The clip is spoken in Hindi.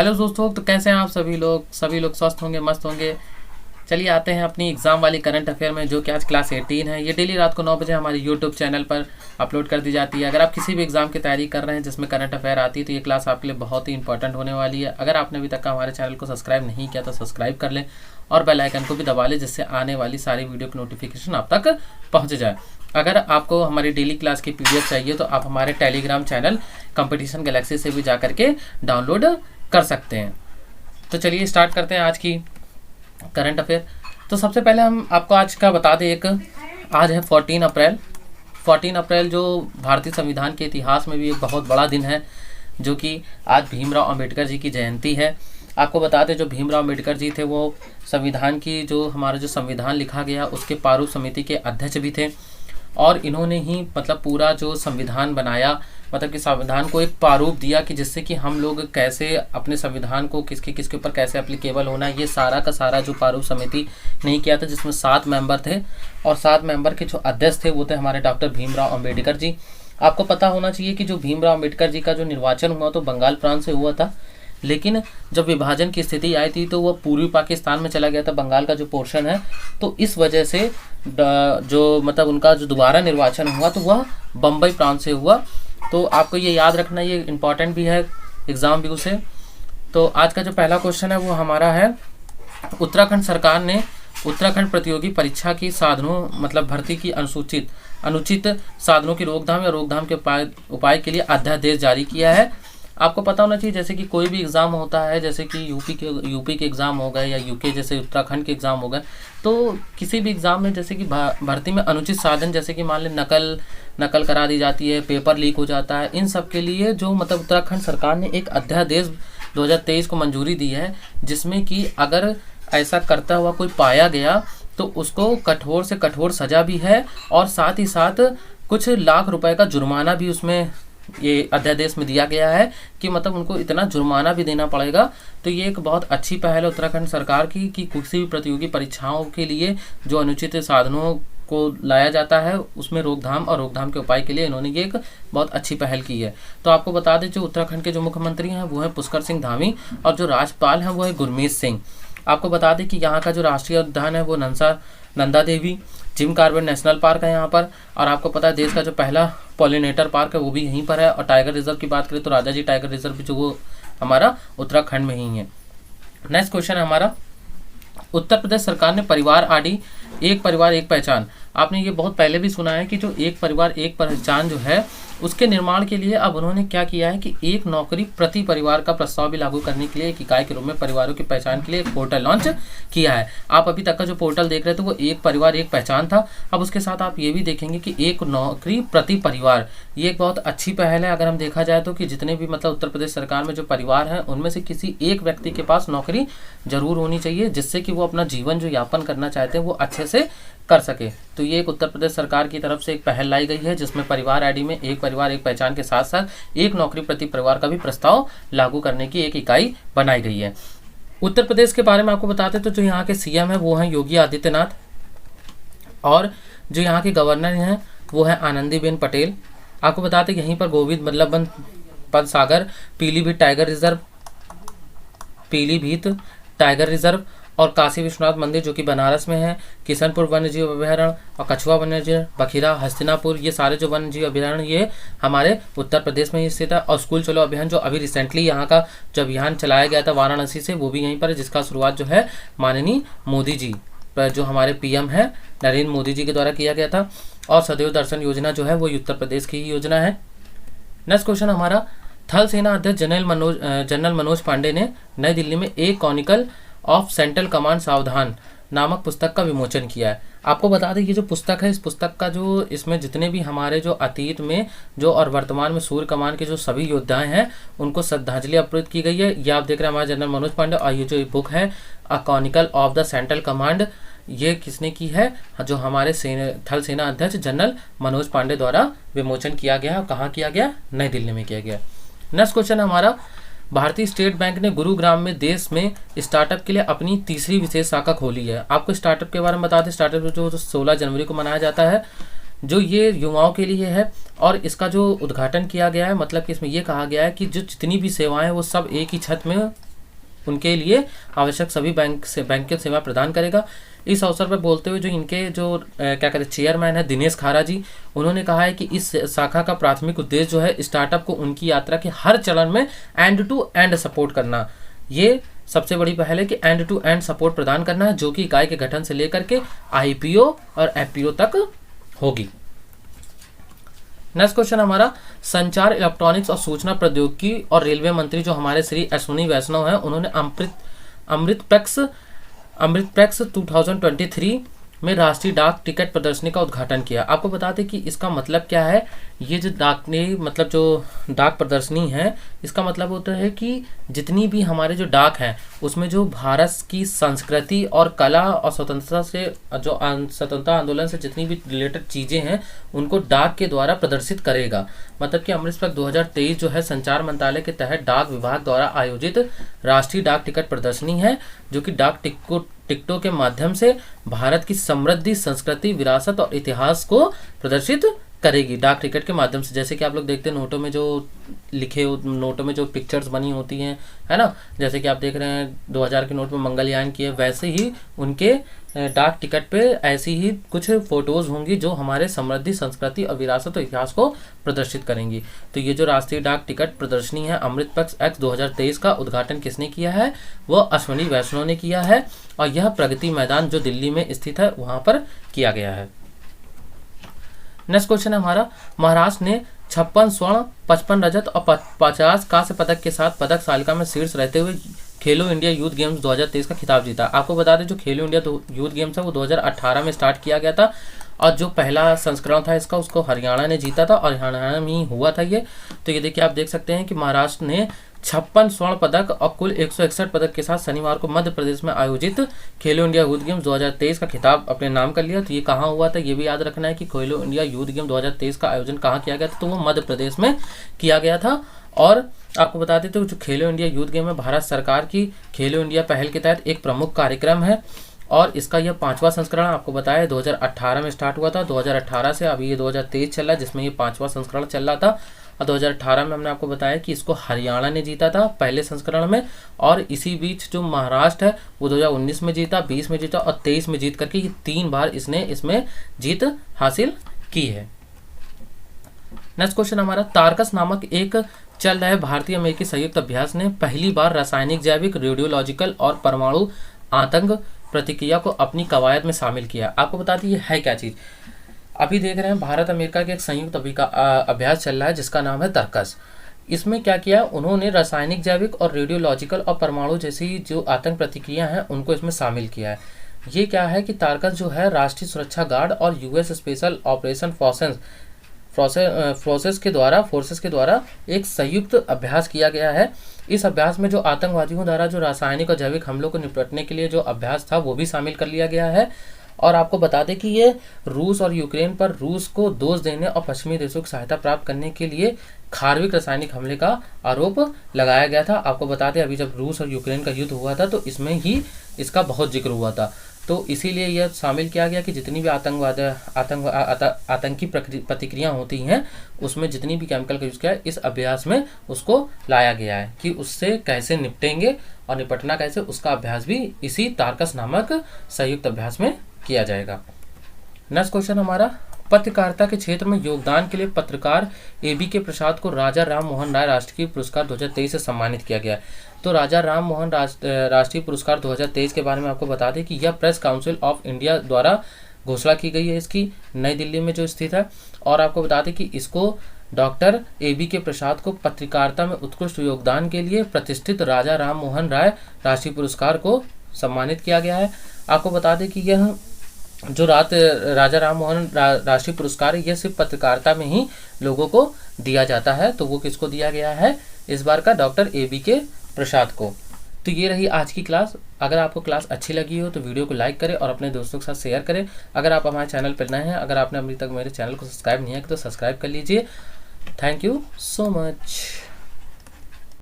हेलो दोस्तों, तो कैसे हैं आप सभी लोग स्वस्थ होंगे, मस्त होंगे। चलिए आते हैं अपनी एग्ज़ाम वाली करंट अफेयर में, जो कि आज क्लास 18 है। ये डेली रात को 9 बजे हमारे यूट्यूब चैनल पर अपलोड कर दी जाती है। अगर आप किसी भी एग्ज़ाम की तैयारी कर रहे हैं जिसमें करंट अफेयर आती है, तो ये क्लास आपके लिए बहुत ही इंपॉर्टेंट होने वाली है। अगर आपने अभी तक हमारे चैनल को सब्सक्राइब नहीं किया तो सब्सक्राइब कर लें और बेल आइकन को भी दबा लें, जिससे आने वाली सारी वीडियो की नोटिफिकेशन आप तक पहुँच जाए। अगर आपको हमारी डेली क्लास की पीडीएफ चाहिए तो आप हमारे टेलीग्राम चैनल कंपटीशन गैलेक्सी से भी जा करके डाउनलोड कर सकते हैं। तो चलिए स्टार्ट करते हैं आज की करंट अफेयर। तो सबसे पहले हम आपको आज का बता दें, आज है 14 अप्रैल जो भारतीय संविधान के इतिहास में भी एक बहुत बड़ा दिन है, जो कि आज भीमराव अंबेडकर जी की जयंती है। आपको बता दें, जो भीमराव अंबेडकर जी थे वो संविधान की हमारा जो संविधान लिखा गया उसके प्रारूप समिति के अध्यक्ष भी थे, और इन्होंने ही पूरा जो संविधान बनाया, कि संविधान को एक प्रारूप दिया कि जिससे कि हम लोग कैसे अपने संविधान को किसके ऊपर कैसे एप्लीकेबल होना है। ये सारा का सारा जो प्रारूप समिति नहीं किया था, जिसमें 7 मेंबर थे, और 7 मेंबर के जो अध्यक्ष थे वो थे हमारे डॉक्टर भीमराव अंबेडकर जी। आपको पता होना चाहिए कि जो भीमराव अंबेडकर जी का जो निर्वाचन हुआ तो बंगाल प्रांत से हुआ था, लेकिन जब विभाजन की स्थिति आई थी तो वह पूर्वी पाकिस्तान में चला गया था, बंगाल का जो पोर्शन है। तो इस वजह से जो उनका जो दोबारा निर्वाचन हुआ तो वह बम्बई प्रांत से हुआ। तो आपको ये याद रखना, ये इम्पॉर्टेंट भी है एग्ज़ाम व्यू से। तो आज का जो पहला क्वेश्चन है वो हमारा है, उत्तराखंड सरकार ने उत्तराखंड प्रतियोगी परीक्षा की साधनों भर्ती की अनुचित साधनों की रोकथाम या रोकथाम के उपाय के लिए अध्यादेश जारी किया है। आपको पता होना चाहिए, जैसे कि कोई भी एग्ज़ाम होता है, जैसे कि यूपी के एग्ज़ाम हो गए या यूके जैसे उत्तराखंड के एग्ज़ाम हो गए, तो किसी भी एग्ज़ाम में जैसे कि भर्ती में अनुचित साधन, जैसे कि मान लें नकल करा दी जाती है, पेपर लीक हो जाता है, इन सब के लिए जो उत्तराखंड सरकार ने एक अध्यादेश 2023 को मंजूरी दी है, जिसमें कि अगर ऐसा करता हुआ कोई पाया गया तो उसको कठोर से कठोर सज़ा भी है, और साथ ही साथ कुछ लाख रुपए का जुर्माना भी उसमें ये अध्यादेश में दिया गया है कि उनको इतना जुर्माना भी देना पड़ेगा। तो ये एक बहुत अच्छी पहल है उत्तराखंड सरकार की कि किसी भी प्रतियोगी परीक्षाओं के लिए जो अनुचित साधनों को लाया जाता है उसमें रोकथाम और रोकथाम के उपाय के लिए इन्होंने ये एक बहुत अच्छी पहल की है। तो आपको बता दें, जो उत्तराखंड के जो मुख्यमंत्री हैं वो हैं पुष्कर सिंह धामी, और जो राज्यपाल हैं वो है गुरमीत सिंह। आपको बता दें कि यहाँ का जो राष्ट्रीय उद्यान है वो Nanda Devi Jim Corbett national park है यहाँ पर, और आपको पता है देश का जो पहला पॉलिनेटर पार्क है वो भी यहीं पर है। और टाइगर रिजर्व की बात करें तो राजाजी टाइगर रिजर्व भी जो वो हमारा उत्तराखंड में ही है। नेक्स्ट क्वेश्चन है हमारा, उत्तर प्रदेश सरकार ने परिवार आरडी एक परिवार एक पहचान, आपने ये बहुत पहले भी सुना है कि जो एक परिवार एक पहचान जो है उसके निर्माण के लिए अब उन्होंने क्या किया है कि एक नौकरी प्रति परिवार का प्रस्ताव भी लागू करने के लिए एक इकाई के रूप में परिवारों की पहचान के लिए एक पोर्टल लॉन्च किया है। आप अभी तक का जो पोर्टल देख रहे थे वो एक परिवार एक पहचान था। अब उसके साथ आप ये भी देखेंगे कि एक नौकरी प्रति परिवार, ये एक बहुत अच्छी पहल है। अगर हम देखा जाए तो कि जितने भी उत्तर प्रदेश सरकार में जो परिवार हैं उनमें से किसी एक व्यक्ति के पास नौकरी जरूर होनी चाहिए, जिससे कि वो अपना जीवन जो यापन करना चाहते हैं वो अच्छे से कर सके। तो ये एक उत्तर प्रदेश सरकार की तरफ से एक पहल लाई गई है, जिसमें परिवार आईडी में एक परिवार एक पहचान के साथ साथ एक नौकरी प्रति परिवार का भी प्रस्ताव लागू करने की एक इकाई बनाई गई है। उत्तर प्रदेश के बारे में आपको बताते तो जो यहाँ के सीएम है वो हैं योगी आदित्यनाथ, और जो यहाँ के गवर्नर हैं वो है आनंदीबेन पटेल। आपको बताते यहीं पर गोविंद बल्लभ पंत सागर पीलीभीत टाइगर रिजर्व और काशी विश्वनाथ मंदिर जो कि बनारस में है, किशनपुर वन्यजीव अभयारण्य और कछुआ वन्यजीव, बखीरा, हस्तिनापुर, ये सारे जो वन्यजीव अभयारण्य ये हमारे उत्तर प्रदेश में ही स्थित है। और स्कूल चलो अभियान जो अभी रिसेंटली यहाँ का जो अभियान चलाया गया था वाराणसी से, वो भी यहीं पर है, जिसका शुरुआत जो है माननीय मोदी जी जो हमारे पीएम है नरेंद्र मोदी जी के द्वारा किया गया था। और सदैव दर्शन योजना जो है वो उत्तर प्रदेश की ही योजना है। नेक्स्ट क्वेश्चन हमारा, थल सेना अध्यक्ष जनरल मनोज पांडे ने नई दिल्ली में एक कॉनिकल ऑफ सेंट्रल कमांड सावधान नामक पुस्तक का विमोचन किया है। आपको बता दें ये जो पुस्तक है, इस पुस्तक का जो इसमें जितने भी हमारे जो अतीत में जो और वर्तमान में सूर्य कमान के जो सभी योद्धाएं हैं उनको श्रद्धांजलि अर्पित की गई है। ये आप देख रहे हैं हमारे जनरल मनोज पांडे, और ये जो बुक है a conical of the central command, ये किसने की है, जो हमारे थल सेना अध्यक्ष जनरल मनोज पांडे द्वारा विमोचन किया गया है। कहाँ किया गया? नई दिल्ली में किया गया। नेक्स्ट क्वेश्चन हमारा, भारतीय स्टेट बैंक ने गुरुग्राम में देश में स्टार्टअप के लिए अपनी तीसरी विशेष शाखा खोली है। आपको स्टार्टअप के बारे में बता दें, स्टार्टअप जो 16 जनवरी को मनाया जाता है, जो ये युवाओं के लिए है, और इसका जो उद्घाटन किया गया है, कि इसमें ये कहा गया है कि जो जितनी भी सेवाएं वो सब एक ही छत में उनके लिए आवश्यक सभी बैंकिंग सेवा प्रदान करेगा। इस अवसर पर बोलते हुए जो इनके जो क्या कहते हैं चेयरमैन है दिनेश खारा जी, उन्होंने कहा है कि इस शाखा का प्राथमिक उद्देश्य जो है स्टार्टअप को उनकी यात्रा के हर चरण में एंड टू एंड सपोर्ट करना। ये सबसे बड़ी पहल है कि एंड टू एंड सपोर्ट प्रदान करना है, जो कि इकाई के गठन से लेकर के IPO और FPO तक होगी। नेक्स्ट क्वेश्चन हमारा, संचार, इलेक्ट्रॉनिक्स और सूचना प्रौद्योगिकी और रेलवे मंत्री जो हमारे श्री अश्विनी वैष्णव हैं, उन्होंने अमृतप्रेक्स 2023 में राष्ट्रीय डाक टिकट प्रदर्शनी का उद्घाटन किया। आपको बता दें कि इसका मतलब क्या है। ये जो डाक प्रदर्शनी है, इसका मतलब होता है कि जितनी भी हमारे जो डाक हैं उसमें जो भारत की संस्कृति और कला और स्वतंत्रता आंदोलन से जितनी भी रिलेटेड चीज़ें हैं उनको डाक के द्वारा प्रदर्शित करेगा। मतलब कि अमृतप्रेक्स 2023 जो है संचार मंत्रालय के तहत डाक विभाग द्वारा आयोजित राष्ट्रीय डाक टिकट प्रदर्शनी है, जो कि डाक टिकटों के माध्यम से भारत की समृद्धि, संस्कृति, विरासत और इतिहास को प्रदर्शित करेगी। डाक टिकट के माध्यम से, जैसे कि आप लोग देखते हैं नोटों में जो नोटों में जो पिक्चर्स बनी होती हैं, है ना, जैसे कि आप देख रहे हैं 2000 के नोट में मंगलयान की है, वैसे ही उनके डाक टिकट पे ऐसी ही कुछ फोटोज होंगी जो हमारे समृद्धि, संस्कृति और विरासत और इतिहास को प्रदर्शित करेंगी। तो ये जो राष्ट्रीय डाक टिकट प्रदर्शनी है अमृतप्रेक्स 2023 का उद्घाटन किसने किया है? वो अश्विनी वैष्णव ने किया है, और यह प्रगति मैदान जो दिल्ली में स्थित है वहाँ पर किया गया है। नेक्स्ट क्वेश्चन है हमारा, महाराष्ट्र ने 56 स्वर्ण, 55 रजत और 50 कांस्य पदक के साथ पदक तालिका में शीर्ष रहते हुए खेलो इंडिया यूथ गेम्स 2023 का खिताब जीता। आपको बता दें जो खेलो इंडिया यूथ गेम्स है वो 2018 में स्टार्ट किया गया था, और जो पहला संस्करण था इसका उसको हरियाणा ने जीता था, और हरियाणा में ही हुआ था ये। तो ये देखिए आप देख सकते हैं कि महाराष्ट्र ने 56 स्वर्ण पदक और कुल 161 पदक के साथ शनिवार को मध्य प्रदेश में आयोजित खेलो इंडिया यूथ गेम्स 2023 का खिताब अपने नाम कर लिया। तो ये कहाँ हुआ था ये भी याद रखना है कि खेलो इंडिया यूथ गेम 2023 का आयोजन कहाँ किया गया था, तो वो मध्य प्रदेश में किया गया था। और आपको बता देते हैं जो खेलो इंडिया यूथ गेम है भारत सरकार की खेलो इंडिया पहल के तहत एक प्रमुख कार्यक्रम है, और इसका यह 5वां संस्करण आपको बताया 2018 में स्टार्ट हुआ था। 2018 से अभी ये 2023 चल रहा है, जिसमें ये 5वां संस्करण चल रहा था। और 2018 में हमने आपको बताया कि इसको हरियाणा ने जीता था पहले संस्करण में, और इसी बीच जो महाराष्ट्र है वो 2019 में जीता, 20 में जीता और 23 में जीत करके ये 3 बार इसने इसमें जीत हासिल की है। नेक्स्ट क्वेश्चन हमारा, तारकस नामक एक चल रहे भारतीय अमेरिकी संयुक्त अभ्यास ने पहली बार रासायनिक, जैविक, रेडियोलॉजिकल और परमाणु आतंक प्रतिक्रिया को अपनी कवायद में शामिल किया। आपको बता दी ये है क्या चीज़। अभी देख रहे हैं भारत अमेरिका के एक संयुक्त अभ्यास चल रहा है जिसका नाम है तारकस। इसमें क्या किया उन्होंने, रासायनिक, जैविक और रेडियोलॉजिकल और परमाणु जैसी जो आतंक प्रतिक्रिया हैं उनको इसमें शामिल किया है। ये क्या है कि तारकस जो है राष्ट्रीय सुरक्षा गार्ड और US स्पेशल ऑपरेशन फोर्सेस के द्वारा एक संयुक्त अभ्यास किया गया है। इस अभ्यास में जो आतंकवादियों द्वारा जो रासायनिक और जैविक हमलों को निपटने के लिए जो अभ्यास था वो भी शामिल कर लिया गया है। और आपको बता दें कि ये रूस और यूक्रेन पर रूस को दोष देने और पश्चिमी देशों की सहायता प्राप्त करने के लिए खारविक रासायनिक हमले का आरोप लगाया गया था। आपको बता दें अभी जब रूस और यूक्रेन का युद्ध हुआ था तो इसमें ही इसका बहुत जिक्र हुआ था, तो इसीलिए यह शामिल किया गया कि जितनी भी आतंकी प्रतिक्रिया होती हैं उसमें जितनी भी केमिकल का यूज़ किया है इस अभ्यास में उसको लाया गया है कि उससे कैसे निपटेंगे और निपटना कैसे, उसका अभ्यास भी इसी तारकस नामक संयुक्त अभ्यास में किया जाएगा। नेक्स्ट क्वेश्चन हमारा, पत्रकारिता के क्षेत्र में योगदान के लिए पत्रकार ABK प्रसाद को राजा राम मोहन राय राष्ट्रीय पुरस्कार 2023 से सम्मानित किया गया। तो राजा राम मोहन राष्ट्रीय पुरस्कार 2023 के बारे में आपको बता दें कि यह प्रेस काउंसिल ऑफ इंडिया द्वारा घोषणा की गई है, इसकी नई दिल्ली में जो स्थित है। और आपको बता दें कि इसको डॉक्टर ABK प्रसाद को पत्रकारिता में उत्कृष्ट योगदान के लिए प्रतिष्ठित राजा राम मोहन राय राष्ट्रीय पुरस्कार को सम्मानित किया गया है। आपको बता दें कि यह जो राजा राम मोहन राष्ट्रीय पुरस्कार है यह सिर्फ पत्रकारिता में ही लोगों को दिया जाता है, तो वो किसको दिया गया है इस बार का? डॉक्टर ABK प्रसाद को। तो ये रही आज की क्लास। अगर आपको क्लास अच्छी लगी हो तो वीडियो को लाइक करें और अपने दोस्तों के साथ शेयर करें। अगर आप हमारे चैनल पर नए हैं, अगर आपने अभी तक मेरे चैनल को सब्सक्राइब नहीं किया तो सब्सक्राइब कर लीजिए। Thank you so much.